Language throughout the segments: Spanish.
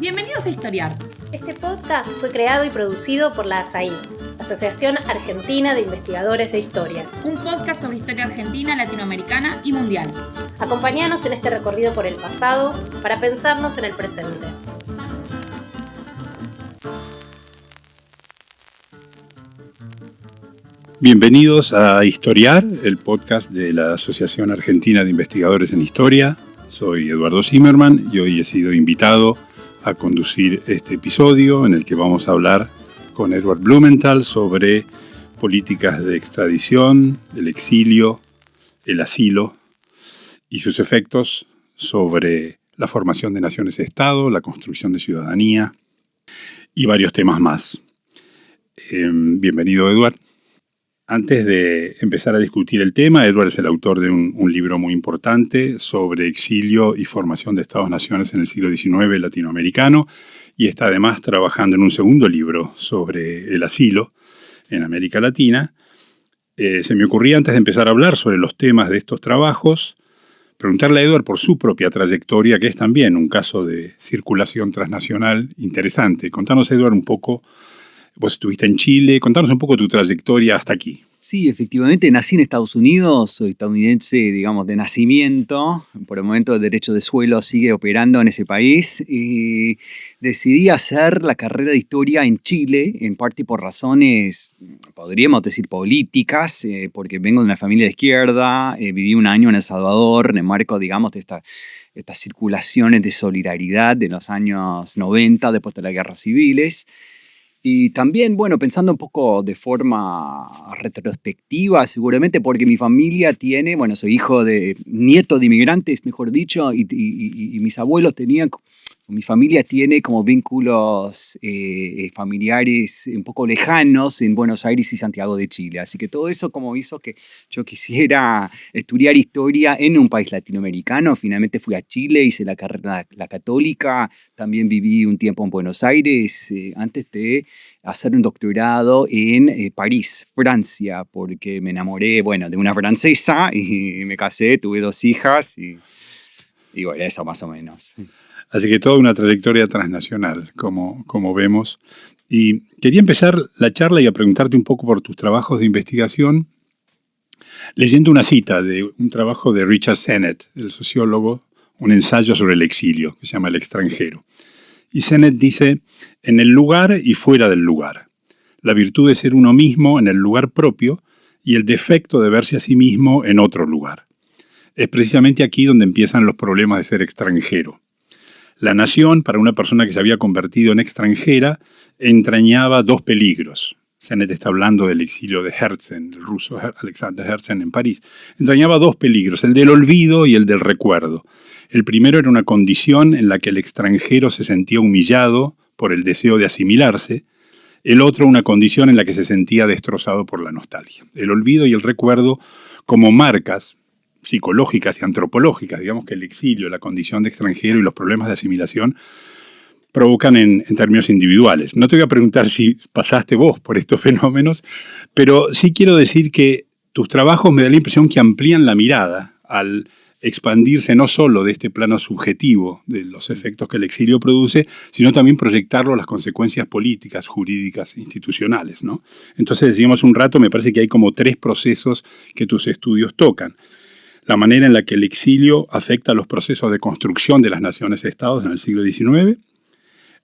Bienvenidos a Historiar. Este podcast fue creado y producido por la ASAI, Asociación Argentina de Investigadores de Historia. Un podcast sobre historia argentina, latinoamericana y mundial. Acompáñanos en este recorrido por el pasado para pensarnos en el presente. Bienvenidos a Historiar, el podcast de la Asociación Argentina de Investigadores en Historia. Soy Eduardo Zimmerman y hoy he sido invitado a conducir este episodio en el que vamos a hablar con Edward Blumenthal sobre políticas de extradición, el exilio, el asilo y sus efectos sobre la formación de naciones-estado, la construcción de ciudadanía y varios temas más. Bienvenido, Edward. Antes de empezar a discutir el tema, Edward es el autor de un libro muy importante sobre exilio y formación de estados-naciones en el siglo XIX latinoamericano y está además trabajando en un segundo libro sobre el asilo en América Latina. Se me ocurría, antes de empezar a hablar sobre los temas de estos trabajos, preguntarle a Edward por su propia trayectoria, que es también un caso de circulación transnacional interesante. Contanos, Edward, un poco. Vos estuviste en Chile, contanos un poco tu trayectoria hasta aquí. Sí, efectivamente, nací en Estados Unidos, soy estadounidense, digamos, de nacimiento. Por el momento el derecho de suelo sigue operando en ese país y decidí hacer la carrera de historia en Chile, en parte por razones, podríamos decir, políticas, porque vengo de una familia de izquierda, viví un año en El Salvador, en el marco, digamos, de estas circulaciones de solidaridad de los años 90, después de las guerras civiles. Y también, bueno, pensando un poco de forma retrospectiva, seguramente porque mi familia tiene, bueno, soy nieto de inmigrantes, mejor dicho, y mis abuelos tenían, mi familia tiene como vínculos familiares un poco lejanos en Buenos Aires y Santiago de Chile. Así que todo eso como hizo que yo quisiera estudiar historia en un país latinoamericano. Finalmente fui a Chile, hice la carrera la católica, también viví un tiempo en Buenos Aires antes de hacer un doctorado en París, Francia, porque me enamoré, bueno, de una francesa y me casé, tuve 2 hijas y bueno, eso más o menos. Así que toda una trayectoria transnacional, como vemos. Y quería empezar la charla y a preguntarte un poco por tus trabajos de investigación, leyendo una cita de un trabajo de Richard Sennett, el sociólogo, un ensayo sobre el exilio, que se llama El extranjero. Y Sennett dice, en el lugar y fuera del lugar. La virtud de ser uno mismo en el lugar propio y el defecto de verse a sí mismo en otro lugar. Es precisamente aquí donde empiezan los problemas de ser extranjero. La nación, para una persona que se había convertido en extranjera, entrañaba 2 peligros. Sennett está hablando del exilio de Herzen, el ruso Alexander Herzen en París. Entrañaba 2 peligros, el del olvido y el del recuerdo. El primero era una condición en la que el extranjero se sentía humillado por el deseo de asimilarse. El otro, una condición en la que se sentía destrozado por la nostalgia. El olvido y el recuerdo como marcas psicológicas y antropológicas, digamos que el exilio, la condición de extranjero y los problemas de asimilación provocan en términos individuales. No te voy a preguntar si pasaste vos por estos fenómenos, pero sí quiero decir que tus trabajos me da la impresión que amplían la mirada al expandirse no solo de este plano subjetivo de los efectos que el exilio produce, sino también proyectarlo a las consecuencias políticas, jurídicas, institucionales, ¿no? Entonces, decíamos un rato, me parece que hay como 3 procesos que tus estudios tocan. La manera en la que el exilio afecta a los procesos de construcción de las naciones-estados en el siglo XIX.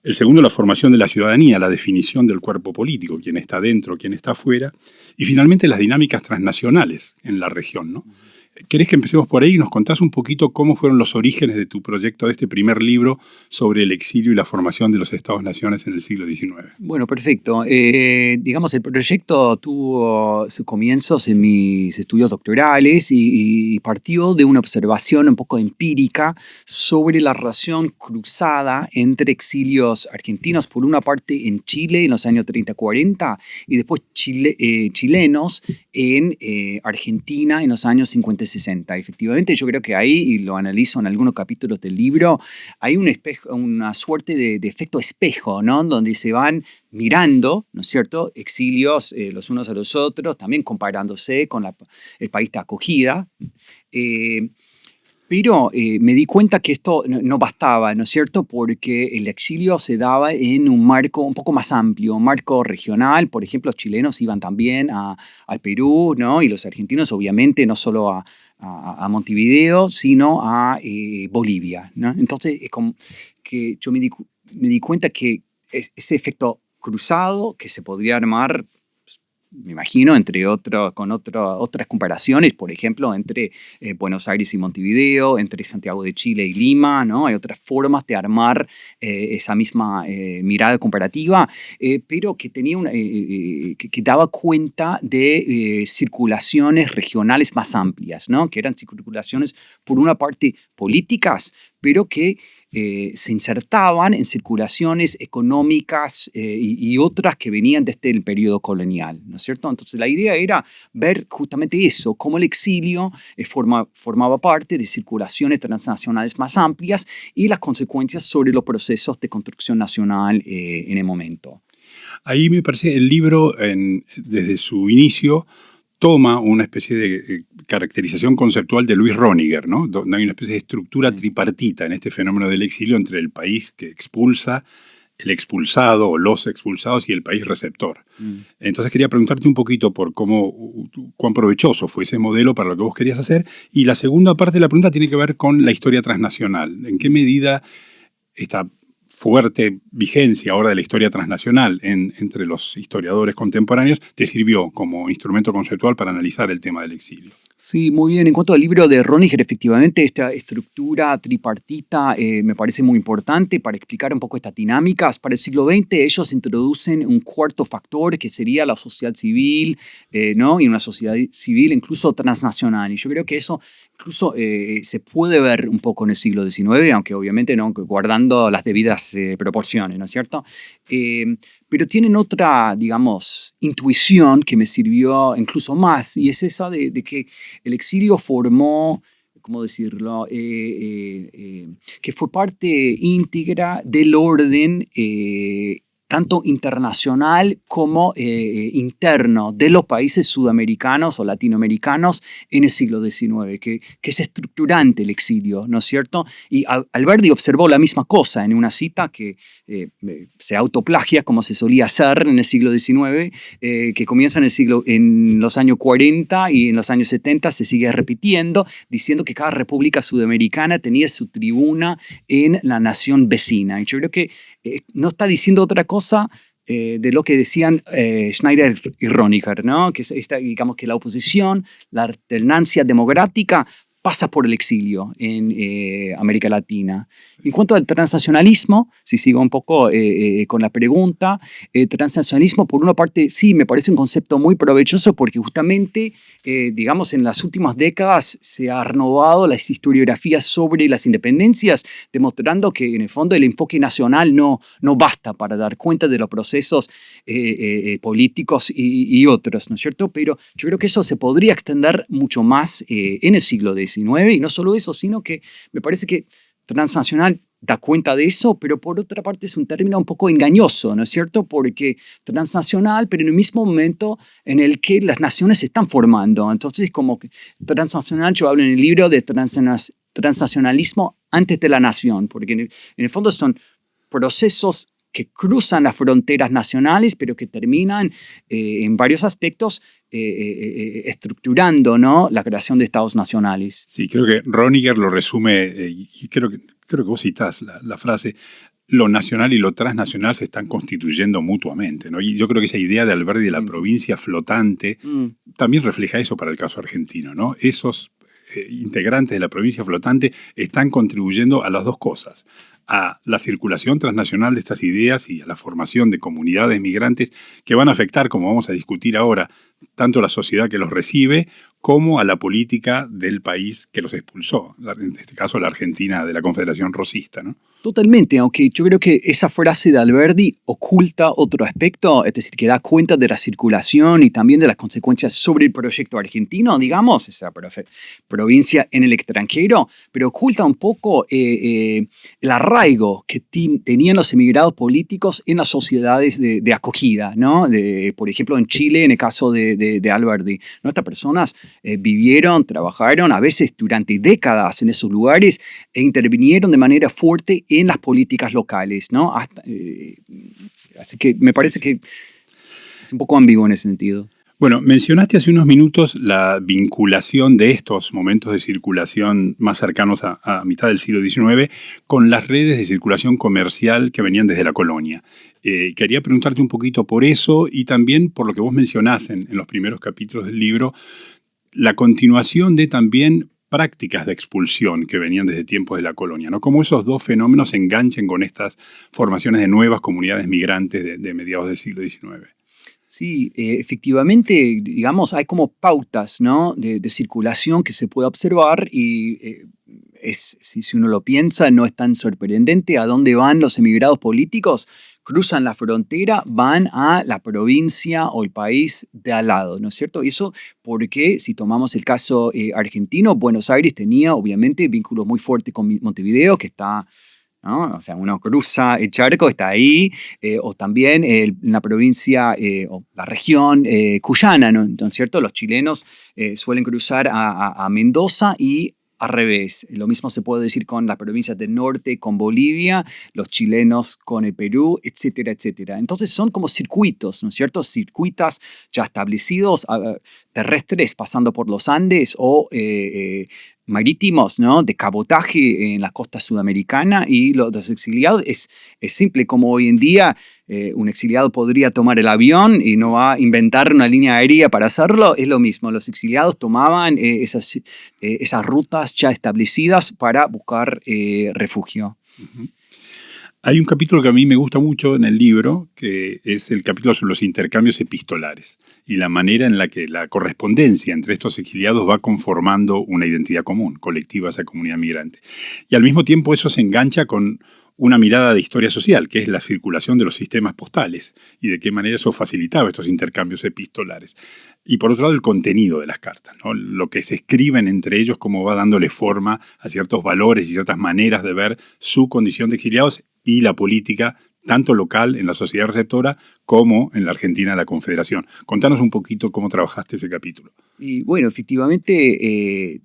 El segundo, la formación de la ciudadanía, la definición del cuerpo político, quién está dentro, quién está afuera. Y finalmente las dinámicas transnacionales en la región, ¿no? ¿Querés que empecemos por ahí y nos contás un poquito cómo fueron los orígenes de tu proyecto, de este primer libro sobre el exilio y la formación de los estados-naciones en el siglo XIX? Bueno, perfecto. Digamos, el proyecto tuvo sus comienzos en mis estudios doctorales y partió de una observación un poco empírica sobre la relación cruzada entre exilios argentinos, por una parte en Chile en los años 30-40 y después chilenos en Argentina en los años 50-60. Efectivamente, yo creo que ahí, y lo analizo en algunos capítulos del libro, hay una suerte de efecto espejo, ¿no? Donde se van mirando, ¿no es cierto?, exilios los unos a los otros, también comparándose con el país de acogida. Pero me di cuenta que esto no bastaba, ¿no es cierto? Porque el exilio se daba en un marco un poco más amplio, un marco regional. Por ejemplo, los chilenos iban también al Perú, ¿no? Y los argentinos, obviamente, no solo a Montevideo, sino a Bolivia, ¿no? Entonces, es como que yo me di cuenta que ese efecto cruzado que se podría armar, me imagino, otras comparaciones, por ejemplo, entre Buenos Aires y Montevideo, entre Santiago de Chile y Lima, ¿no? Hay otras formas de armar esa misma mirada comparativa, pero que tenía que daba cuenta de circulaciones regionales más amplias, ¿no? Que eran circulaciones, por una parte, políticas, pero que se insertaban en circulaciones económicas y otras que venían desde el periodo colonial, ¿no es cierto? Entonces la idea era ver justamente eso, cómo el exilio formaba parte de circulaciones transnacionales más amplias y las consecuencias sobre los procesos de construcción nacional en el momento. Ahí me parece el libro, desde su inicio, toma una especie de caracterización conceptual de Luis Röniger, ¿no? Donde hay una especie de estructura tripartita en este fenómeno del exilio entre el país que expulsa, el expulsado o los expulsados y el país receptor. Entonces quería preguntarte un poquito por cuán provechoso fue ese modelo para lo que vos querías hacer. Y la segunda parte de la pregunta tiene que ver con la historia transnacional. ¿En qué medida esta fuerte vigencia ahora de la historia transnacional entre los historiadores contemporáneos te sirvió como instrumento conceptual para analizar el tema del exilio? Sí, muy bien. En cuanto al libro de Röniger, efectivamente, esta estructura tripartita me parece muy importante para explicar un poco estas dinámicas. Para el siglo XX ellos introducen un cuarto factor que sería la sociedad civil, ¿no? Y una sociedad civil incluso transnacional. Y yo creo que eso incluso se puede ver un poco en el siglo XIX, aunque obviamente no guardando las debidas proporciones, ¿no es cierto? Pero tienen otra, digamos, intuición que me sirvió incluso más, y es esa de que el exilio formó, ¿cómo decirlo?, que fue parte íntegra del orden tanto internacional como interno de los países sudamericanos o latinoamericanos en el siglo XIX, que es estructurante el exilio, ¿no es cierto? Y Alberdi observó la misma cosa en una cita que se autoplagia, como se solía hacer en el siglo XIX, que comienza en los años 40 y en los años 70 se sigue repitiendo, diciendo que cada república sudamericana tenía su tribuna en la nación vecina. Y yo creo que no está diciendo otra cosa de lo que decían Schneider y Röniger, ¿no? Que digamos que la oposición, la alternancia democrática pasa por el exilio en América Latina. En cuanto al transnacionalismo, si sigo un poco con la pregunta, transnacionalismo por una parte sí me parece un concepto muy provechoso porque justamente, digamos, en las últimas décadas se ha renovado las historiografías sobre las independencias, demostrando que en el fondo el enfoque nacional no basta para dar cuenta de los procesos políticos y otros, ¿no es cierto? Pero yo creo que eso se podría extender mucho más en el siglo XIX, y no solo eso, sino que me parece que transnacional da cuenta de eso, pero por otra parte es un término un poco engañoso, ¿no es cierto? Porque transnacional, pero en el mismo momento en el que las naciones se están formando. Entonces, como que transnacional, yo hablo en el libro de transnacionalismo antes de la nación, porque en el fondo son procesos que cruzan las fronteras nacionales, pero que terminan en varios aspectos estructurando, ¿no?, la creación de estados nacionales. Sí, creo que Röniger lo resume, y creo que vos citás la frase, lo nacional y lo transnacional se están constituyendo mutuamente, ¿no? Y yo creo que esa idea de Alberdi de la provincia flotante también refleja eso para el caso argentino, ¿no? Esos integrantes de la provincia flotante están contribuyendo a las dos cosas: a la circulación transnacional de estas ideas y a la formación de comunidades migrantes que van a afectar, como vamos a discutir ahora, tanto a la sociedad que los recibe como a la política del país que los expulsó, en este caso la Argentina de la Confederación Rosista, ¿no? Totalmente, aunque yo creo que esa frase de Alberdi oculta otro aspecto, es decir, que da cuenta de la circulación y también de las consecuencias sobre el proyecto argentino, digamos, esa provincia en el extranjero, pero oculta un poco el arraigo que tenían los emigrados políticos en las sociedades de acogida, ¿no? Por ejemplo, en Chile, en el caso de Alberdi, ¿no? Estas personas vivieron, trabajaron, a veces durante décadas en esos lugares e intervinieron de manera fuerte en las políticas locales, ¿no? Así que me parece que es un poco ambiguo en ese sentido. Bueno, mencionaste hace unos minutos la vinculación de estos momentos de circulación más cercanos a mitad del siglo XIX con las redes de circulación comercial que venían desde la colonia. Quería preguntarte un poquito por eso y también por lo que vos mencionás en los primeros capítulos del libro, la continuación de también prácticas de expulsión que venían desde tiempos de la colonia, ¿no? Cómo esos dos fenómenos se enganchan con estas formaciones de nuevas comunidades migrantes de mediados del siglo XIX. Sí, efectivamente, digamos, hay como pautas, ¿no? de circulación que se puede observar y si uno lo piensa, no es tan sorprendente a dónde van los emigrados políticos. Cruzan la frontera, van a la provincia o el país de al lado, ¿no es cierto? Y eso porque, si tomamos el caso argentino, Buenos Aires tenía obviamente vínculos muy fuertes con Montevideo, que está... ¿no? O sea, uno cruza el charco, está ahí, o también en la provincia o la región cuyana, ¿no es cierto? Los chilenos suelen cruzar a Mendoza y al revés. Lo mismo se puede decir con las provincias del norte, con Bolivia, los chilenos con el Perú, etcétera, etcétera. Entonces son como circuitos, ¿no es cierto? Circuitos ya establecidos, terrestres pasando por los Andes o marítimos, ¿no? De cabotaje en la costa sudamericana, y los exiliados es simple, como hoy en día un exiliado podría tomar el avión y no va a inventar una línea aérea para hacerlo. Es lo mismo, los exiliados tomaban esas rutas ya establecidas para buscar refugio. Uh-huh. Hay un capítulo que a mí me gusta mucho en el libro, que es el capítulo sobre los intercambios epistolares y la manera en la que la correspondencia entre estos exiliados va conformando una identidad común, colectiva a esa comunidad migrante. Y al mismo tiempo eso se engancha con una mirada de historia social, que es la circulación de los sistemas postales y de qué manera eso facilitaba estos intercambios epistolares. Y por otro lado, el contenido de las cartas, ¿no? Lo que se escriben entre ellos, cómo va dándole forma a ciertos valores y ciertas maneras de ver su condición de exiliados y la política, tanto local en la sociedad receptora como en la Argentina de la Confederación. Contanos un poquito cómo trabajaste ese capítulo. Y bueno, efectivamente,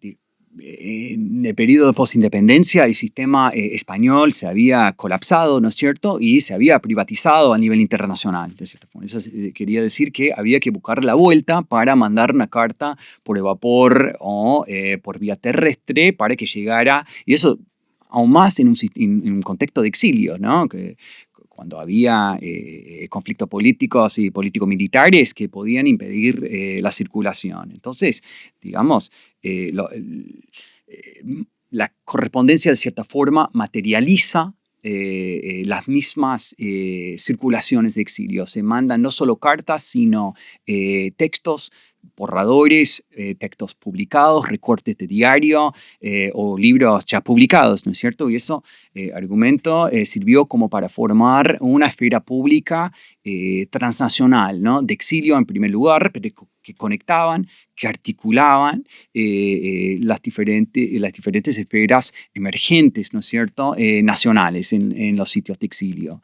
en el periodo de postindependencia el sistema español se había colapsado, ¿no es cierto? Y se había privatizado a nivel internacional, de cierta forma. Eso quería decir que había que buscar la vuelta para mandar una carta por el vapor o por vía terrestre para que llegara, y eso aún más en un contexto de exilio, ¿no? Que cuando había conflictos políticos y político-militares que podían impedir la circulación. Entonces, digamos, la correspondencia de cierta forma materializa las mismas circulaciones de exilio. Se mandan no solo cartas, sino textos, borradores, textos publicados, recortes de diario o libros ya publicados, ¿no es cierto? Y eso, argumento, sirvió como para formar una esfera pública transnacional, ¿no? De exilio en primer lugar, pero que conectaban, que articulaban las diferentes esferas emergentes, ¿no es cierto?, nacionales en los sitios de exilio.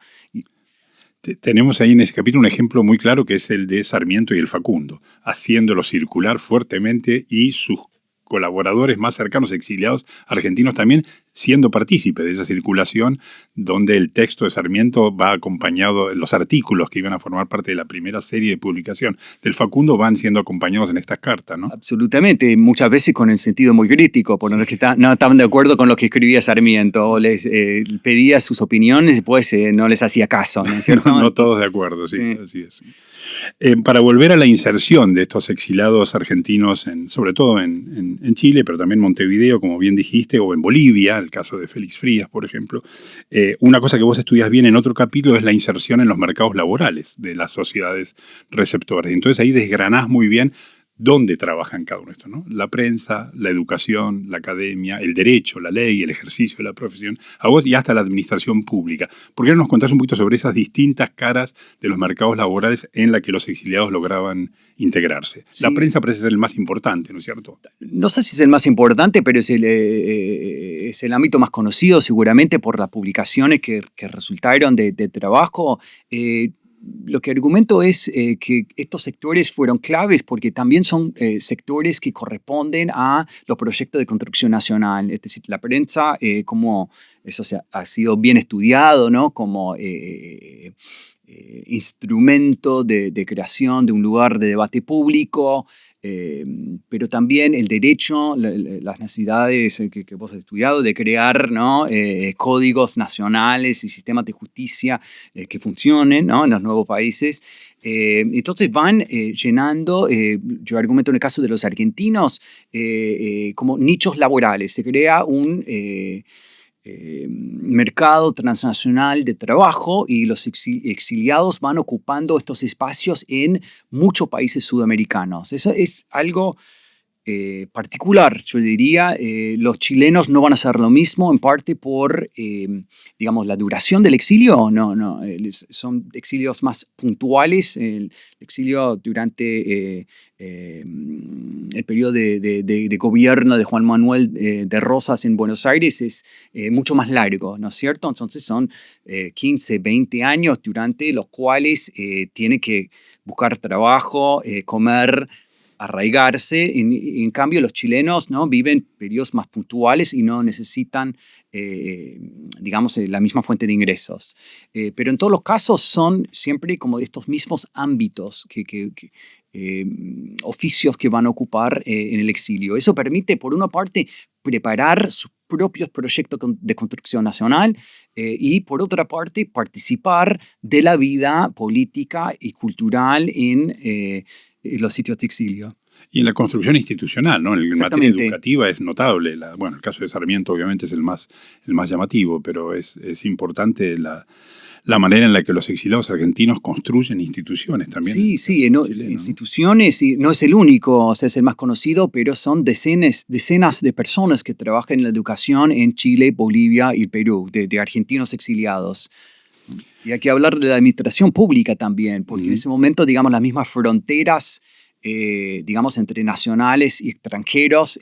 Tenemos ahí en ese capítulo un ejemplo muy claro que es el de Sarmiento y el Facundo, haciéndolo circular fuertemente y sus colaboradores más cercanos, exiliados argentinos también, siendo partícipes de esa circulación donde el texto de Sarmiento va acompañado, los artículos que iban a formar parte de la primera serie de publicación del Facundo van siendo acompañados en estas cartas, ¿no? Absolutamente, muchas veces con el sentido muy crítico, por los que no estaban de acuerdo con lo que escribía Sarmiento, o les pedía sus opiniones y después no les hacía caso, ¿no es cierto? No todos de acuerdo, sí. Así es. Para volver a la inserción de estos exilados argentinos, sobre todo en Chile, pero también en Montevideo, como bien dijiste, o en Bolivia, el caso de Félix Frías, por ejemplo, una cosa que vos estudias bien en otro capítulo es la inserción en los mercados laborales de las sociedades receptoras. Entonces ahí desgranás muy bien dónde trabajan cada uno de estos, ¿no? La prensa, la educación, la academia, el derecho, la ley, el ejercicio de la profesión, a vos y hasta la administración pública. ¿Por qué no nos contás un poquito sobre esas distintas caras de los mercados laborales en la que los exiliados lograban integrarse? Sí. La prensa parece ser el más importante, ¿no es cierto? No sé si es el más importante, pero es el ámbito más conocido seguramente por las publicaciones que resultaron de trabajo. lo que argumento es que estos sectores fueron claves porque también son sectores que corresponden a los proyectos de construcción nacional. Es decir, la prensa, como eso ha sido bien estudiado, ¿no? Como instrumento de creación de un lugar de debate público, pero también el derecho, las necesidades que vos has estudiado de crear, ¿no? Códigos nacionales y sistemas de justicia que funcionen, ¿no? En los nuevos países. Entonces van llenando, yo argumento en el caso de los argentinos, como nichos laborales. Se crea un mercado transnacional de trabajo y los exiliados van ocupando estos espacios en muchos países sudamericanos. Eso es algo particular, yo diría. Los chilenos no van a hacer lo mismo, en parte por, digamos, la duración del exilio. Son exilios más puntuales. El exilio durante el periodo de gobierno de Juan Manuel de Rosas en Buenos Aires es mucho más largo, ¿no es cierto? Entonces son 15, 20 años durante los cuales tiene que buscar trabajo, comer, arraigarse. En cambio, los chilenos, ¿no? Viven periodos más puntuales y no necesitan, digamos, la misma fuente de ingresos. Pero en todos los casos son siempre como estos mismos ámbitos, oficios que van a ocupar en el exilio. Eso permite, por una parte, preparar sus propios proyectos de construcción nacional y, por otra parte, participar de la vida política y cultural en los sitios de exilio. Y en la construcción institucional, ¿no? En materia educativa es notable. Bueno, el caso de Sarmiento obviamente es el más llamativo, pero es importante la manera en la que los exiliados argentinos construyen instituciones también. Sí, instituciones, y no es el único, o sea, es el más conocido, pero son decenas de personas que trabajan en la educación en Chile, Bolivia y Perú, de argentinos exiliados. Y hay que hablar de la administración pública también, porque en ese momento, digamos, las mismas fronteras, digamos, entre nacionales y extranjeros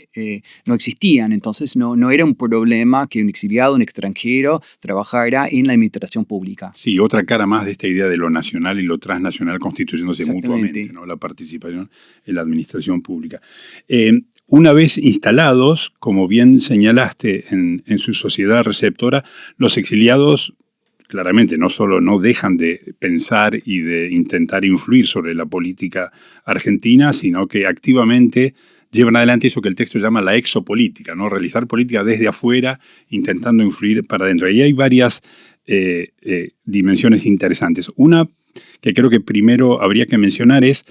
no existían. Entonces no era un problema que un exiliado, un extranjero, trabajara en la administración pública. Sí, otra cara más de esta idea de lo nacional y lo transnacional constituyéndose mutuamente, ¿no? La participación en la administración pública. Una vez instalados, como bien señalaste, en su sociedad receptora, los exiliados claramente no solo no dejan de pensar y de intentar influir sobre la política argentina, sino que activamente llevan adelante eso que el texto llama la exopolítica, ¿no? Realizar política desde afuera, intentando influir para adentro. Y hay varias dimensiones interesantes. Una que creo que primero habría que mencionar es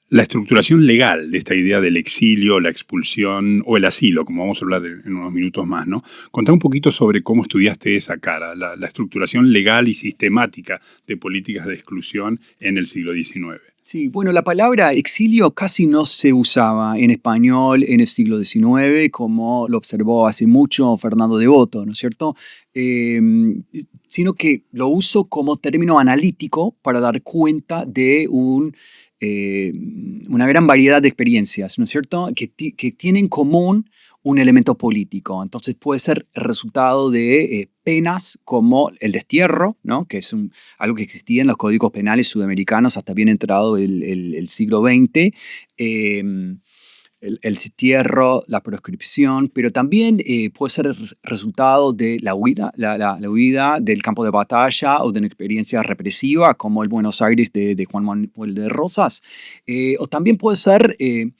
la estructuración legal de esta idea del exilio, la expulsión o el asilo, como vamos a hablar en unos minutos más, ¿no? Contá un poquito sobre cómo estudiaste esa cara, la estructuración legal y sistemática de políticas de exclusión en el siglo XIX. Sí, bueno, la palabra exilio casi no se usaba en español en el siglo XIX, como lo observó hace mucho Fernando Devoto, ¿no es cierto? Sino que lo uso como término analítico para dar cuenta de una gran variedad de experiencias, ¿no es cierto?, que tienen en común un elemento político. Entonces puede ser el resultado de penas como el destierro, ¿no?, que es algo que existía en los códigos penales sudamericanos hasta bien entrado el siglo XX. El destierro, la proscripción, pero también puede ser el resultado de la huida del campo de batalla o de una experiencia represiva como el Buenos Aires de Juan Manuel de Rosas, o también puede ser el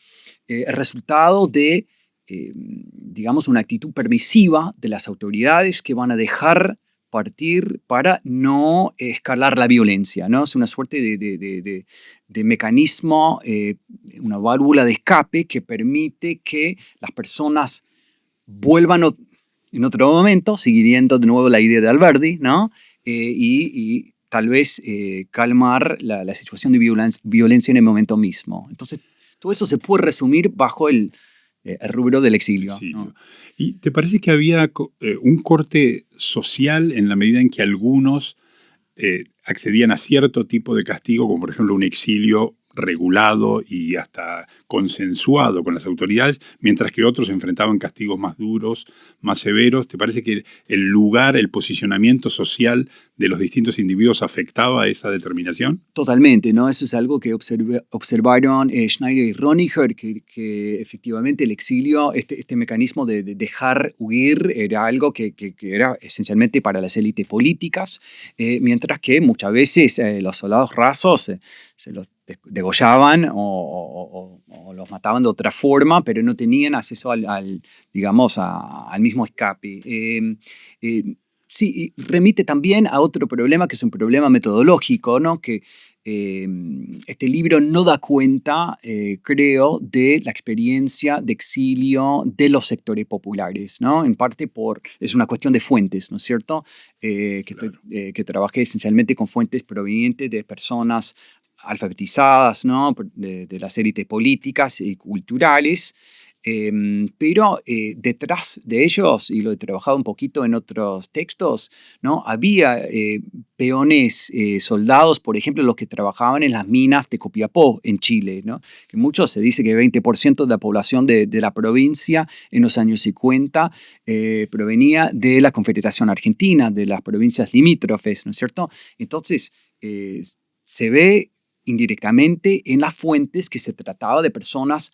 resultado de, digamos, una actitud permisiva de las autoridades que van a dejar partir para no escalar la violencia, ¿no? Es una suerte de mecanismo, una válvula de escape que permite que las personas vuelvan en otro momento, siguiendo de nuevo la idea de Alberdi, ¿no? Y tal vez calmar la situación de violencia en el momento mismo. Entonces, todo eso se puede resumir bajo el rubro del exilio, ¿no? ¿Y te parece que había un corte social en la medida en que algunos accedían a cierto tipo de castigo, como por ejemplo un exilio regulado y hasta consensuado con las autoridades, mientras que otros enfrentaban castigos más duros, más severos. ¿Te parece que el lugar, el posicionamiento social de los distintos individuos afectaba esa determinación? Totalmente, ¿no? Eso es algo que observaron Schneider y Roniger, que efectivamente el exilio, este mecanismo de dejar huir, era algo que era esencialmente para las élites políticas, mientras que muchas veces los soldados rasos se los degollaban o los mataban de otra forma, pero no tenían acceso al mismo escape. Sí, y remite también a otro problema, que es un problema metodológico, ¿no? Que este libro no da cuenta, creo, de la experiencia de exilio de los sectores populares, ¿no? En parte es una cuestión de fuentes, ¿no es cierto? Claro. Que trabajé esencialmente con fuentes provenientes de personas alfabetizadas, ¿no? De las élites políticas y culturales. Pero detrás de ellos, y lo he trabajado un poquito en otros textos, ¿no? Había peones, soldados, por ejemplo, los que trabajaban en las minas de Copiapó, en Chile, ¿no? Que muchos, se dice que 20% de la población de la provincia en los años 50 provenía de la Confederación Argentina, de las provincias limítrofes, ¿no es cierto? Entonces, se ve indirectamente en las fuentes que se trataba de personas,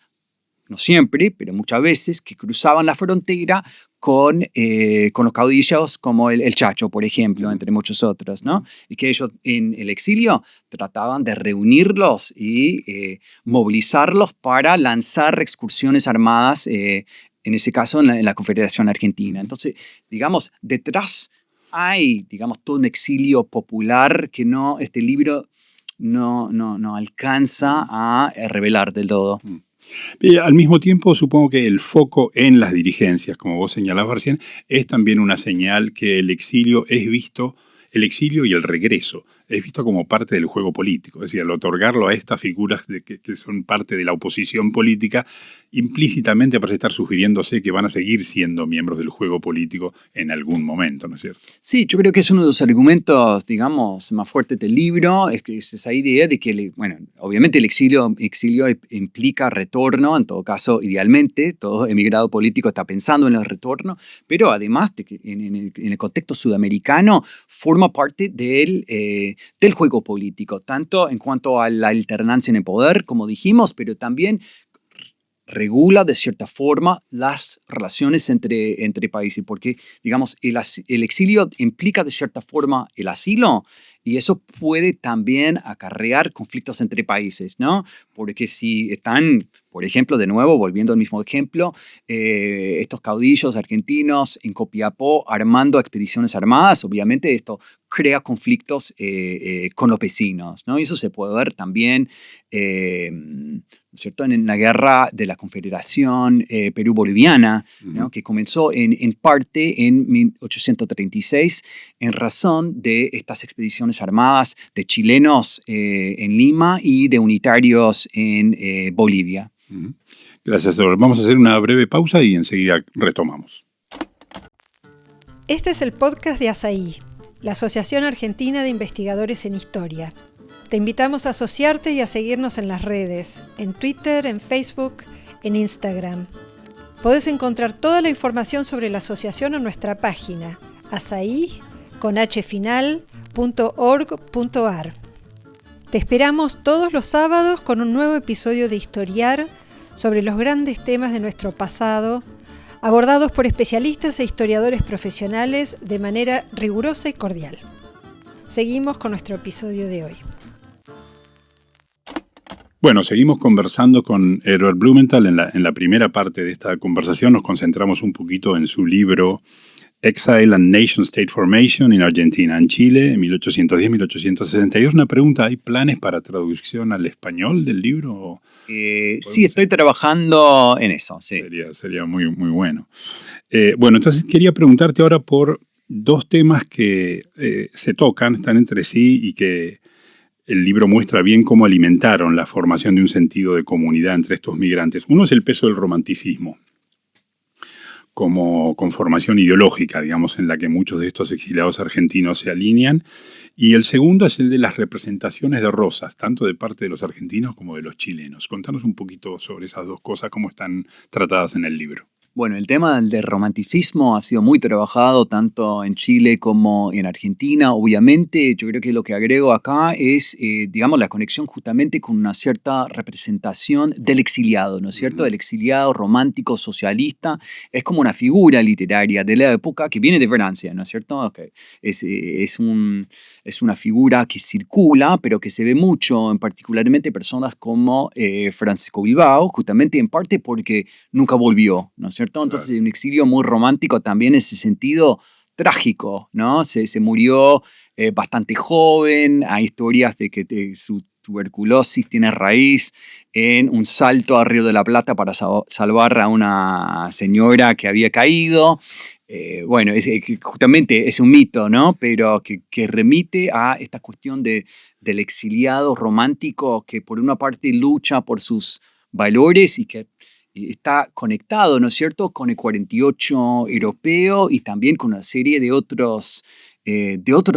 no siempre, pero muchas veces, que cruzaban la frontera con los caudillos como el Chacho, por ejemplo, entre muchos otros, ¿no? Y que ellos en el exilio trataban de reunirlos y movilizarlos para lanzar excursiones armadas, en ese caso en la Confederación Argentina. Entonces, digamos, detrás hay, digamos, todo un exilio popular que este libro no alcanza a revelar del todo. Al mismo tiempo, supongo que el foco en las dirigencias, como vos señalabas recién, es también una señal que el exilio y el regreso es visto como parte del juego político. Es decir, al otorgarlo a estas figuras que son parte de la oposición política, implícitamente parece estar sugiriéndose que van a seguir siendo miembros del juego político en algún momento, ¿no es cierto? Sí, yo creo que es uno de los argumentos, digamos, más fuertes del libro, es esa idea de que, obviamente el exilio implica retorno, en todo caso, idealmente, todo emigrado político está pensando en el retorno, pero además de que en el contexto sudamericano forma parte del juego político, tanto en cuanto a la alternancia en el poder, como dijimos, pero también regula de cierta forma las relaciones entre países, porque, digamos, el exilio implica de cierta forma el asilo, y eso puede también acarrear conflictos entre países, ¿no? Porque si están, por ejemplo, de nuevo, volviendo al mismo ejemplo, estos caudillos argentinos en Copiapó armando expediciones armadas, obviamente esto crea conflictos con los vecinos, ¿no? Y eso se puede ver también, ¿no es cierto?, en la guerra de la Confederación Perú-Boliviana, ¿no? Que comenzó en parte en 1836 en razón de estas expediciones armadas de chilenos en Lima y de unitarios en Bolivia. Gracias, Eduardo. Vamos a hacer una breve pausa y enseguida retomamos. Este es el podcast de ASAI, la Asociación Argentina de Investigadores en Historia. Te invitamos a asociarte y a seguirnos en las redes, en Twitter, en Facebook, en Instagram. Podés encontrar toda la información sobre la asociación en nuestra página, asai.org.ar. Te esperamos todos los sábados con un nuevo episodio de Historiar sobre los grandes temas de nuestro pasado, abordados por especialistas e historiadores profesionales de manera rigurosa y cordial. Seguimos con nuestro episodio de hoy. Bueno, seguimos conversando con Edward Blumenthal. En la primera parte de esta conversación nos concentramos un poquito en su libro Exile and Nation State Formation in Argentina, en Chile, en 1810-1862. Una pregunta, ¿hay planes para traducción al español del libro? Sí, estoy trabajando en eso. Sí. Sería muy, muy bueno. Bueno, entonces quería preguntarte ahora por dos temas que se tocan, están entre sí y que el libro muestra bien cómo alimentaron la formación de un sentido de comunidad entre estos migrantes. Uno es el peso del romanticismo. como conformación ideológica, digamos, en la que muchos de estos exiliados argentinos se alinean. Y el segundo es el de las representaciones de rosas, tanto de parte de los argentinos como de los chilenos. Contanos un poquito sobre esas dos cosas, cómo están tratadas en el libro. Bueno, el tema del romanticismo ha sido muy trabajado tanto en Chile como en Argentina. Obviamente, yo creo que lo que agrego acá es, digamos, la conexión justamente con una cierta representación del exiliado, ¿no es cierto? El exiliado romántico socialista es como una figura literaria de la época que viene de Francia, ¿no es cierto? Okay. Es una figura que circula, pero que se ve mucho, en particularmente personas como Francisco Bilbao, justamente en parte porque nunca volvió, ¿no es cierto? Entonces, claro, un exilio muy romántico también en ese sentido trágico, ¿no? Se murió bastante joven, hay historias de que su tuberculosis tiene raíz en un salto al Río de la Plata para salvar a una señora que había caído. Bueno, justamente es un mito, ¿no? Pero que remite a esta cuestión del exiliado romántico que por una parte lucha por sus valores y que está conectado, ¿no es cierto?, con el 48 europeo y también con una serie de otros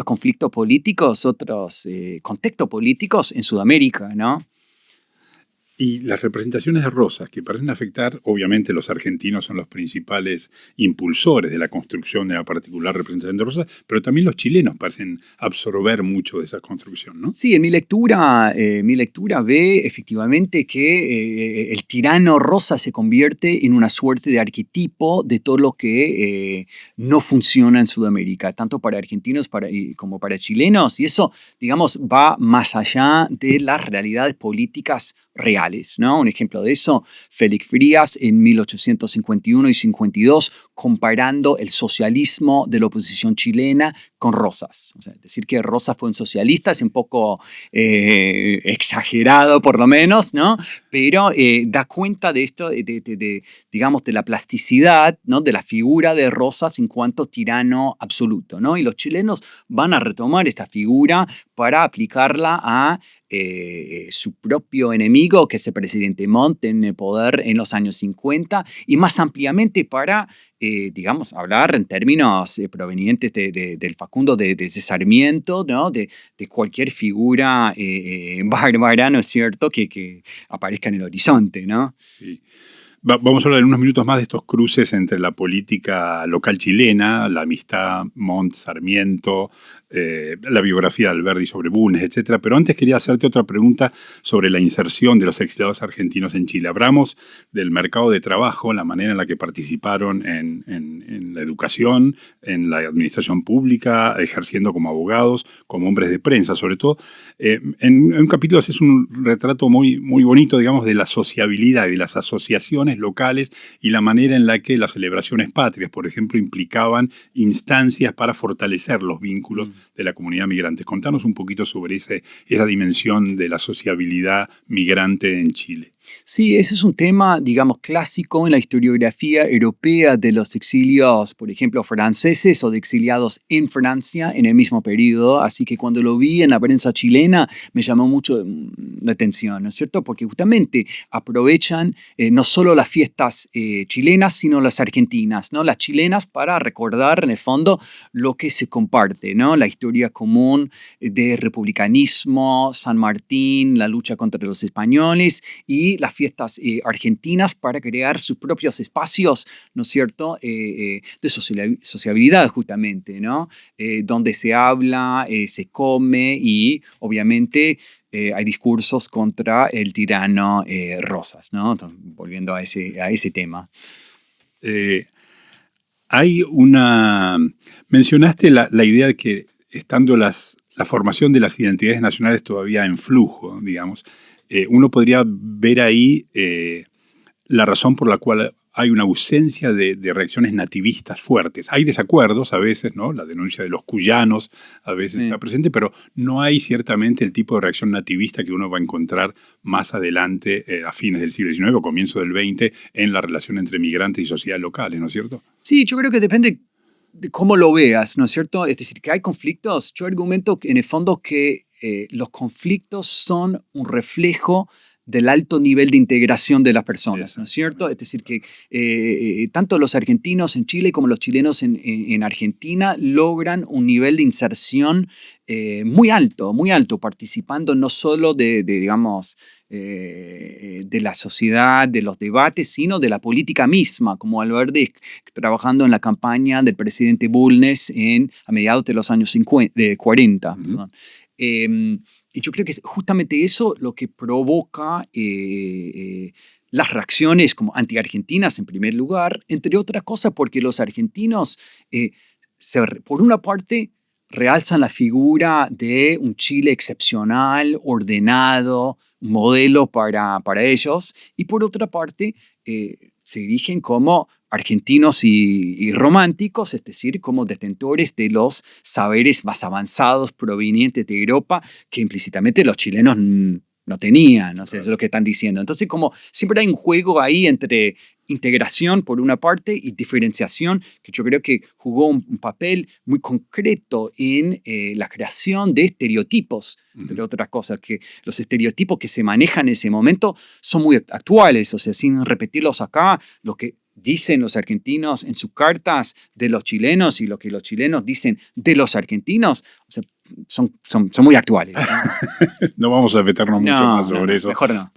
conflictos políticos, otros contextos políticos en Sudamérica, ¿no? Y las representaciones de rosas, que parecen afectar, obviamente los argentinos son los principales impulsores de la construcción de la particular representación de rosas, pero también los chilenos parecen absorber mucho de esa construcción, ¿no? Sí, en mi lectura ve efectivamente que el tirano rosa se convierte en una suerte de arquetipo de todo lo que no funciona en Sudamérica, tanto para argentinos como para chilenos, y eso, digamos, va más allá de las realidades políticas reales, ¿no? Un ejemplo de eso, Félix Frías en 1851 y 52, comparando el socialismo de la oposición chilena con Rosas. O sea, decir que Rosas fue un socialista es un poco exagerado, por lo menos, ¿no? Pero da cuenta de esto, digamos, de la plasticidad, ¿no? De la figura de Rosas en cuanto tirano absoluto, ¿no? Y los chilenos van a retomar esta figura para aplicarla a su propio enemigo, que es el presidente Montt en el poder en los años 50, y más ampliamente para, digamos, hablar en términos provenientes del Facundo de Sarmiento, ¿no? De cualquier figura bárbara, ¿no es cierto?, que aparezca en el horizonte, ¿no? Sí. Vamos a hablar en unos minutos más de estos cruces entre la política local chilena, la amistad Montt-Sarmiento, la biografía de Alberdi sobre Bulnes, etc. Pero antes quería hacerte otra pregunta sobre la inserción de los exiliados argentinos en Chile. Hablamos del mercado de trabajo, la manera en la que participaron en la educación, en la administración pública, ejerciendo como abogados, como hombres de prensa, sobre todo. En un capítulo haces un retrato muy, muy bonito, digamos, de la sociabilidad y de las asociaciones locales y la manera en la que las celebraciones patrias, por ejemplo, implicaban instancias para fortalecer los vínculos de la comunidad migrante. Contanos un poquito sobre esa dimensión de la sociabilidad migrante en Chile. Sí, ese es un tema, digamos, clásico en la historiografía europea de los exilios, por ejemplo, franceses o de exiliados en Francia en el mismo periodo. Así que cuando lo vi en la prensa chilena me llamó mucho la atención, ¿no es cierto? Porque justamente aprovechan no solo las fiestas chilenas, sino las argentinas, ¿no? Las chilenas para recordar, en el fondo, lo que se comparte, ¿no? La historia común de republicanismo, San Martín, la lucha contra los españoles y las fiestas argentinas para crear sus propios espacios, ¿no es cierto?, de sociabilidad justamente, ¿no? Donde se habla, se come y obviamente hay discursos contra el tirano Rosas, ¿no? Entonces, volviendo a ese tema. Mencionaste la idea de que estando la formación de las identidades nacionales todavía en flujo, digamos, uno podría ver ahí la razón por la cual hay una ausencia de reacciones nativistas fuertes. Hay desacuerdos a veces, ¿no? La denuncia de los cuyanos a veces está presente, pero no hay ciertamente el tipo de reacción nativista que uno va a encontrar más adelante, a fines del siglo XIX o comienzo del XX, en la relación entre migrantes y sociedades locales, ¿no es cierto? Sí, yo creo que depende de cómo lo veas, ¿no es cierto? Es decir, que hay conflictos. Yo argumento que en el fondo que los conflictos son un reflejo del alto nivel de integración de las personas, ¿no es cierto? Es decir, que tanto los argentinos en Chile como los chilenos en Argentina logran un nivel de inserción muy alto, participando no solo digamos, de la sociedad, de los debates, sino de la política misma, como Alberdi trabajando en la campaña del presidente Bulnes a mediados de los años 40. Perdón. Y yo creo que es justamente eso lo que provoca las reacciones como anti-argentinas en primer lugar, entre otras cosas porque los argentinos, por una parte, realzan la figura de un Chile excepcional, ordenado, modelo para ellos, y por otra parte se erigen como argentinos y románticos, es decir, como detentores de los saberes más avanzados provenientes de Europa que implícitamente los chilenos no tenían, no sé, es lo que están diciendo. Entonces, como siempre hay un juego ahí entre integración por una parte y diferenciación, que yo creo que jugó un papel muy concreto en la creación de estereotipos, entre otras cosas, que los estereotipos que se manejan en ese momento son muy actuales, o sea, sin repetirlos acá, lo que dicen los argentinos en sus cartas de los chilenos y lo que los chilenos dicen de los argentinos, o sea, son muy actuales, ¿no? No vamos a meternos mucho más sobre eso. Mejor no.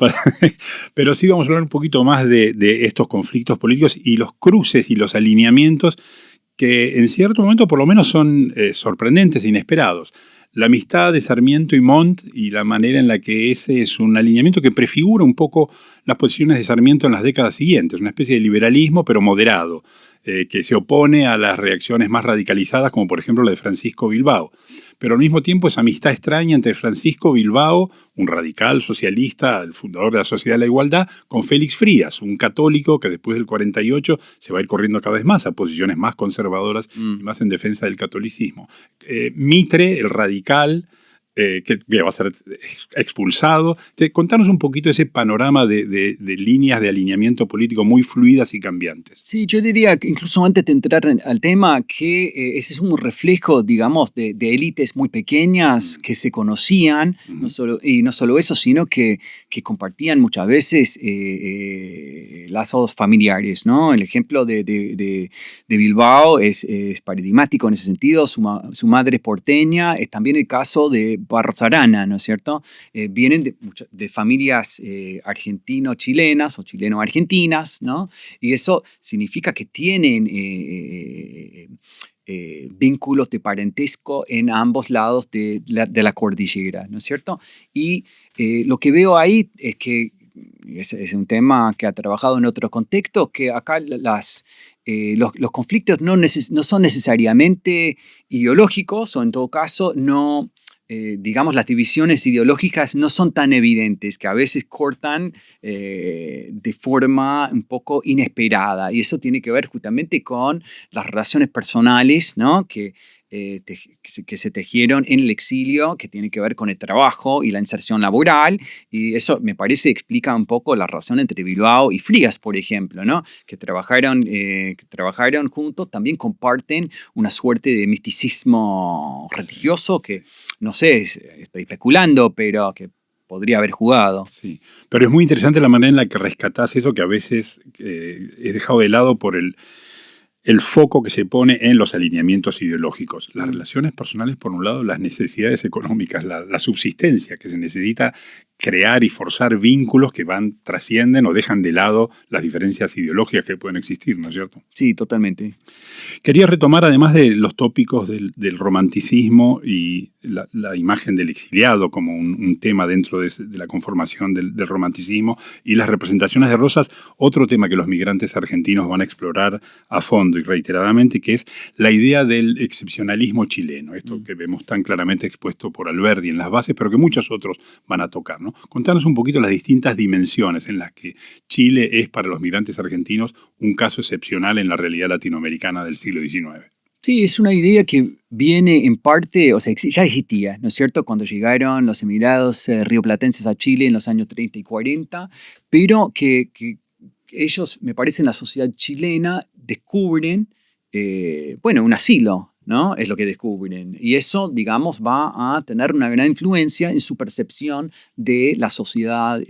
Pero sí vamos a hablar un poquito más de estos conflictos políticos y los cruces y los alineamientos que en cierto momento por lo menos son sorprendentes e inesperados. La amistad de Sarmiento y Montt y la manera en la que ese es un alineamiento que prefigura un poco las posiciones de Sarmiento en las décadas siguientes, una especie de liberalismo pero moderado, que se opone a las reacciones más radicalizadas como por ejemplo la de Francisco Bilbao. Pero al mismo tiempo esa amistad extraña entre Francisco Bilbao, un radical socialista, el fundador de la Sociedad de la Igualdad, con Félix Frías, un católico que después del 48 se va a ir corriendo cada vez más a posiciones más conservadoras y más en defensa del catolicismo. Mitre, el radical, que va a ser expulsado. Contanos un poquito ese panorama de líneas de alineamiento político muy fluidas y cambiantes. Sí, yo diría que incluso antes de entrar al tema, que ese es un reflejo, digamos, de élites muy pequeñas que se conocían, no solo eso, sino que compartían muchas veces lazos familiares, ¿no? El ejemplo de Bilbao es paradigmático en ese sentido. Su madre es porteña, es también el caso de Barros Arana, ¿no es cierto? Vienen de familias argentino-chilenas o chileno-argentinas, ¿no? Y eso significa que tienen vínculos de parentesco en ambos lados de la cordillera, ¿no es cierto? Y lo que veo ahí es que es un tema que ha trabajado en otros contextos, que acá los conflictos no son necesariamente ideológicos, o en todo caso no... digamos, las divisiones ideológicas no son tan evidentes, que a veces cortan de forma un poco inesperada. Y eso tiene que ver justamente con las relaciones personales, ¿no? que se tejieron en el exilio, que tiene que ver con el trabajo y la inserción laboral. Y eso, me parece, explica un poco la relación entre Bilbao y Frías, por ejemplo, ¿no? Que trabajaron juntos, también comparten una suerte de misticismo religioso que, no sé, estoy especulando, pero que podría haber jugado. Sí, pero es muy interesante la manera en la que rescatás eso que a veces es dejado de lado por el foco que se pone en los alineamientos ideológicos. Las relaciones personales, por un lado, las necesidades económicas, la subsistencia, que se necesita crear y forzar vínculos que trascienden o dejan de lado las diferencias ideológicas que pueden existir, ¿no es cierto? Sí, totalmente. Quería retomar, además de los tópicos del romanticismo y la imagen del exiliado como un tema dentro de la conformación del romanticismo y las representaciones de Rosas, otro tema que los migrantes argentinos van a explorar a fondo y reiteradamente, que es la idea del excepcionalismo chileno, esto que vemos tan claramente expuesto por Alberdi en las bases, pero que muchos otros van a tocar, ¿no? Contanos un poquito las distintas dimensiones en las que Chile es para los migrantes argentinos un caso excepcional en la realidad latinoamericana del siglo XIX. Sí, es una idea que viene en parte, o sea, ya existía, ¿no es cierto?, cuando llegaron los emigrados rioplatenses a Chile en los años 30 y 40, pero que ellos, me parece, en la sociedad chilena descubren, un asilo, ¿no? Es lo que descubren. Y eso, digamos, va a tener una gran influencia en su percepción de la sociedad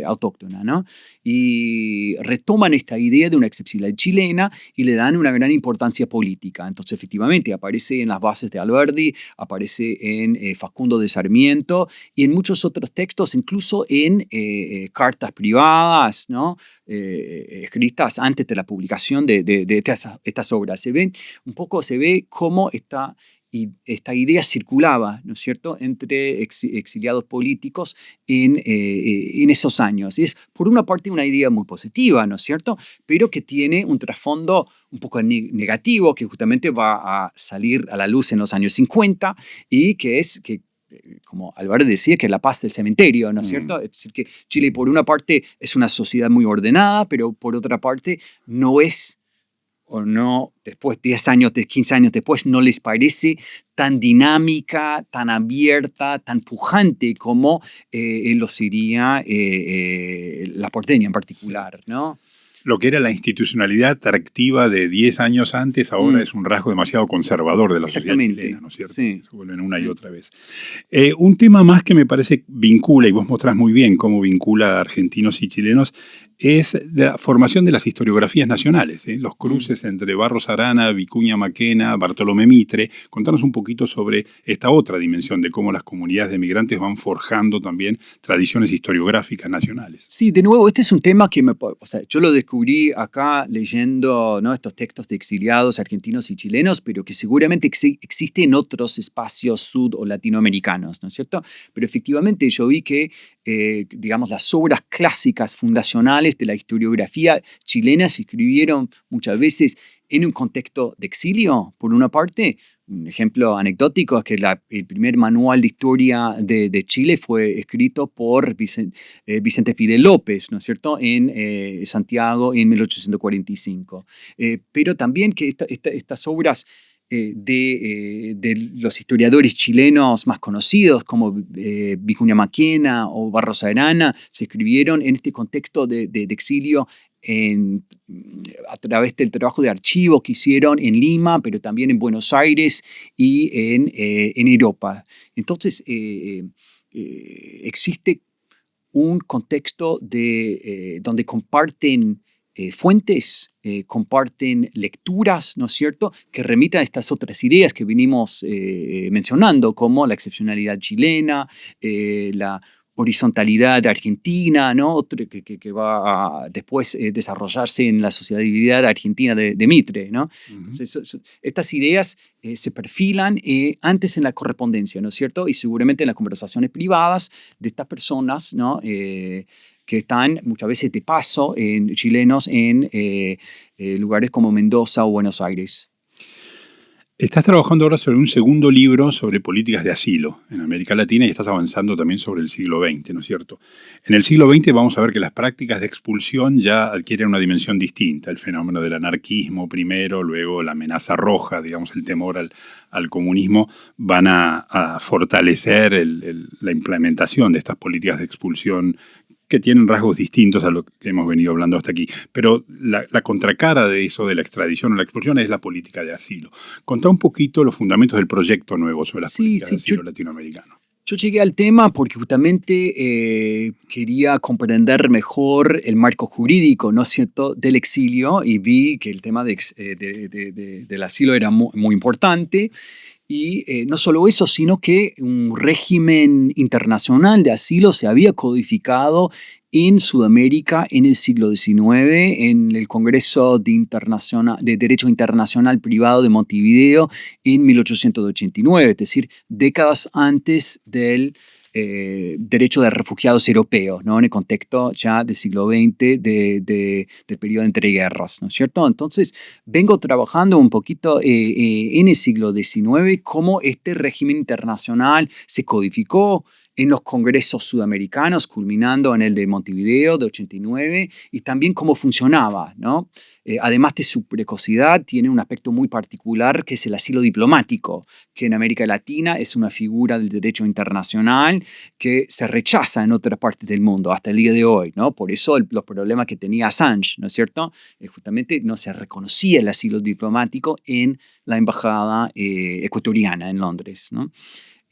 autóctona, ¿no? Y retoman esta idea de una excepcionalidad chilena y le dan una gran importancia política. Entonces, efectivamente, aparece en las bases de Alberdi, aparece en Facundo de Sarmiento y en muchos otros textos, incluso en cartas privadas, ¿no? Escritas antes de la publicación de estas obras. Se ve cómo esta idea circulaba, ¿no es cierto?, entre exiliados políticos en esos años. Y es, por una parte, una idea muy positiva, ¿no es cierto?, pero que tiene un trasfondo un poco negativo, que justamente va a salir a la luz en los años 50 y que es que, como Alvarez decía, que es la paz del cementerio, ¿no es cierto? Es decir, que Chile, por una parte, es una sociedad muy ordenada, pero por otra parte, no es, o no, después, 10 años, 15 años después, no les parece tan dinámica, tan abierta, tan pujante como lo sería la porteña en particular, ¿no? Lo que era la institucionalidad atractiva de 10 años antes, ahora es un rasgo demasiado conservador de la sociedad chilena, ¿no es cierto? Sí. Se vuelven una y otra vez. Un tema más que me parece vincula, y vos mostrás muy bien cómo vincula a argentinos y chilenos, es la formación de las historiografías nacionales, ¿eh? Los cruces entre Barros Arana, Vicuña Maquena, Bartolomé Mitre. Contanos un poquito sobre esta otra dimensión de cómo las comunidades de migrantes van forjando también tradiciones historiográficas nacionales. Sí, de nuevo, este es un tema que yo lo descubrí acá leyendo, ¿no?, estos textos de exiliados argentinos y chilenos, pero que seguramente existe en otros espacios sud o latinoamericanos, ¿no es cierto? Pero efectivamente yo vi que, digamos, las obras clásicas fundacionales de la historiografía chilena se escribieron muchas veces en un contexto de exilio, por una parte. Un ejemplo anecdótico es que el primer manual de historia de Chile fue escrito por Vicente Fidel López, ¿no es cierto?, en Santiago en 1845. Pero también que estas obras de los historiadores chilenos más conocidos, como Vicuña Maquena o Barros Arana, se escribieron en este contexto de exilio a través del trabajo de archivo que hicieron en Lima, pero también en Buenos Aires y en Europa. Entonces, existe un contexto donde comparten fuentes, comparten lecturas, ¿no es cierto?, que remitan a estas otras ideas que venimos mencionando, como la excepcionalidad chilena, la horizontalidad argentina, ¿no?, que va a después desarrollarse en la sociedad argentina de Mitre, ¿no? Entonces, estas ideas se perfilan antes en la correspondencia, ¿no es cierto?, y seguramente en las conversaciones privadas de estas personas, ¿no?, que están muchas veces de paso chilenos en lugares como Mendoza o Buenos Aires. Estás trabajando ahora sobre un segundo libro sobre políticas de asilo en América Latina y estás avanzando también sobre el siglo XX, ¿no es cierto? En el siglo XX vamos a ver que las prácticas de expulsión ya adquieren una dimensión distinta. El fenómeno del anarquismo primero, luego la amenaza roja, digamos, el temor al comunismo, van a fortalecer la implementación de estas políticas de expulsión que tienen rasgos distintos a lo que hemos venido hablando hasta aquí. Pero la contracara de eso, de la extradición o la expulsión, es la política de asilo. Contá un poquito los fundamentos del proyecto nuevo sobre las políticas de asilo latinoamericano. Yo llegué al tema porque justamente quería comprender mejor el marco jurídico, ¿no es cierto?, del exilio, y vi que el tema del asilo era muy importante. Y no solo eso, sino que un régimen internacional de asilo se había codificado en Sudamérica en el siglo XIX, en el Congreso de Derecho Internacional Privado de Montevideo en 1889, es decir, décadas antes del derecho de refugiados europeos, ¿no?, en el contexto ya del siglo XX, del periodo de entreguerras, ¿no es cierto? Entonces, vengo trabajando un poquito en el siglo XIX cómo este régimen internacional se codificó en los congresos sudamericanos, culminando en el de Montevideo de 89, y también cómo funcionaba, ¿no? Además de su precocidad, tiene un aspecto muy particular que es el asilo diplomático, que en América Latina es una figura del derecho internacional que se rechaza en otras partes del mundo hasta el día de hoy, ¿no? Por eso los problemas que tenía Assange, ¿no es cierto? Justamente no se reconocía el asilo diplomático en la embajada ecuatoriana en Londres, ¿no?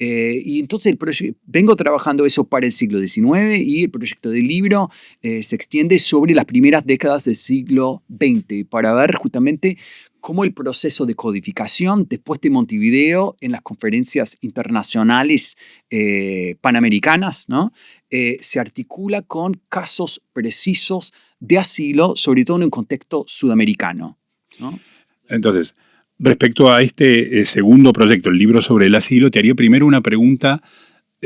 Y entonces vengo trabajando eso para el siglo XIX y el proyecto del libro se extiende sobre las primeras décadas del siglo XX para ver justamente cómo el proceso de codificación después de Montevideo en las conferencias internacionales panamericanas, ¿no? Se articula con casos precisos de asilo, sobre todo en un contexto sudamericano, ¿no? Entonces, respecto a este segundo proyecto, el libro sobre el asilo, te haría primero una pregunta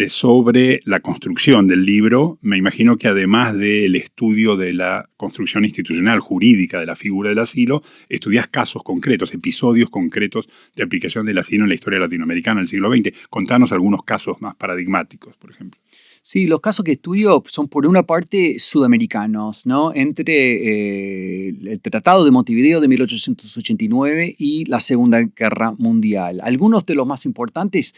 sobre la construcción del libro. Me imagino que además del estudio de la construcción institucional jurídica de la figura del asilo, estudias casos concretos, episodios concretos de aplicación del asilo en la historia latinoamericana del siglo XX. Contanos algunos casos más paradigmáticos, por ejemplo. Sí, los casos que estudio son por una parte sudamericanos, ¿no? Entre el Tratado de Montevideo de 1889 y la Segunda Guerra Mundial. Algunos de los más importantes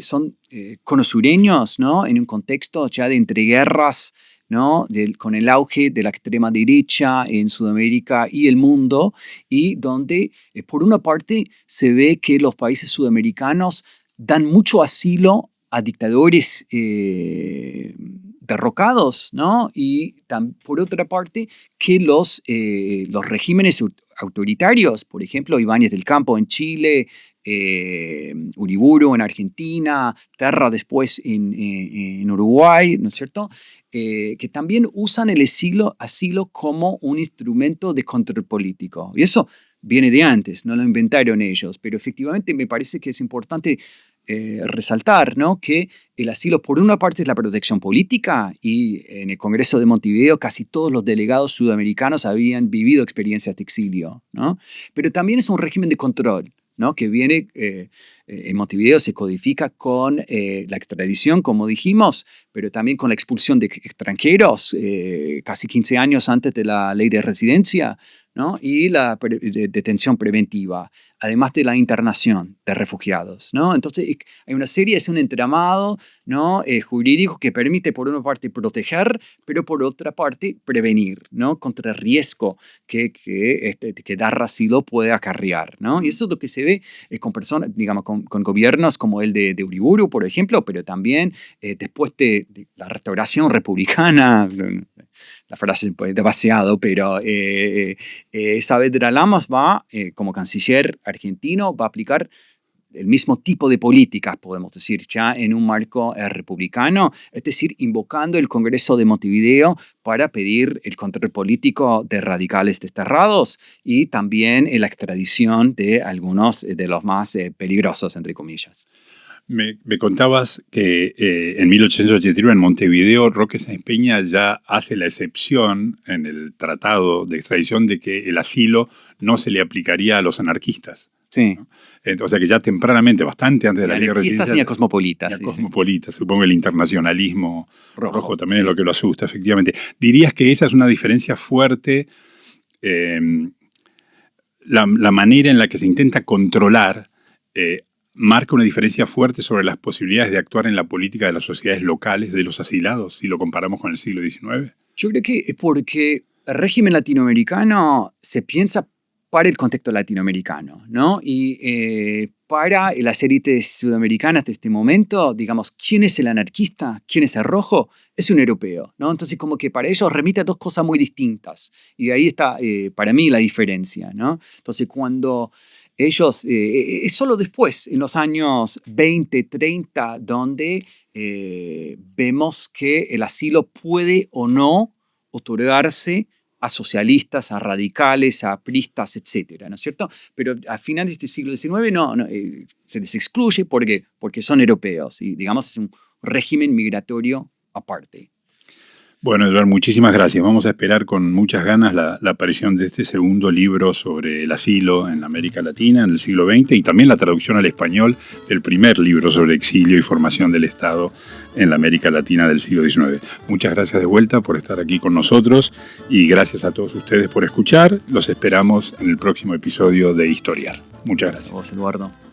son conosureños, ¿no? En un contexto ya de entreguerras, ¿no? Con el auge de la extrema derecha en Sudamérica y el mundo, y donde por una parte se ve que los países sudamericanos dan mucho asilo a dictadores derrocados, ¿no? Y por otra parte, que los regímenes autoritarios, por ejemplo, Ibáñez del Campo en Chile, Uriburu en Argentina, Terra después en Uruguay, ¿no es cierto? Que también usan el asilo como un instrumento de control político. Y eso viene de antes, no lo inventaron ellos, pero efectivamente me parece que es importante resaltar, ¿no? Que el asilo, por una parte, es la protección política, y en el Congreso de Montevideo casi todos los delegados sudamericanos habían vivido experiencias de exilio, ¿no? Pero también es un régimen de control, ¿no? Que viene, en Montevideo se codifica con la extradición, como dijimos, pero también con la expulsión de extranjeros, casi 15 años antes de la ley de residencia, ¿no? Y la detención preventiva, además de la internación de refugiados, ¿no? Entonces hay una serie, es un entramado, ¿no? Jurídico que permite por una parte proteger, pero por otra parte prevenir, ¿no? Contra el riesgo que dar asilo puede acarrear, ¿no? Y eso es lo que se ve con personas, digamos, con gobiernos como el de Uriburu, por ejemplo, pero también después de la restauración republicana. La frase es demasiado, pero Saavedra Lamas va, como canciller argentino, va a aplicar el mismo tipo de políticas, podemos decir, ya en un marco republicano, es decir, invocando el Congreso de Montevideo para pedir el control político de radicales desterrados y también la extradición de algunos de los más peligrosos, entre comillas. Me contabas que en 1889 en Montevideo Roque Sáenz Peña ya hace la excepción en el tratado de extradición de que el asilo no se le aplicaría a los anarquistas. Sí. ¿No? O sea que ya tempranamente, bastante antes de la ley de residencia. Ni a cosmopolitas. Ni a sí, cosmopolitas. Sí. Supongo que el internacionalismo rojo también sí. Es lo que lo asusta, efectivamente. ¿Dirías que esa es una diferencia fuerte? La manera en la que se intenta controlar marca una diferencia fuerte sobre las posibilidades de actuar en la política de las sociedades locales de los asilados, si lo comparamos con el siglo XIX. Yo creo que es porque el régimen latinoamericano se piensa para el contexto latinoamericano, ¿no? Y para las élites sudamericanas de este momento, digamos, ¿quién es el anarquista? ¿Quién es el rojo? Es un europeo, ¿no? Entonces, como que para ellos remite a dos cosas muy distintas. Y ahí está, para mí, la diferencia, ¿no? Entonces, cuando ellos, es solo después, en los años 20, 30, donde vemos que el asilo puede o no otorgarse a socialistas, a radicales, a apristas, etcétera, ¿no es cierto? Pero a finales del siglo XIX se les excluye porque son europeos y, digamos, es un régimen migratorio aparte. Bueno, Eduardo, muchísimas gracias. Vamos a esperar con muchas ganas la aparición de este segundo libro sobre el asilo en América Latina en el siglo XX y también la traducción al español del primer libro sobre exilio y formación del Estado en la América Latina del siglo XIX. Muchas gracias de vuelta por estar aquí con nosotros y gracias a todos ustedes por escuchar. Los esperamos en el próximo episodio de Historiar. Muchas gracias. A vos, Eduardo.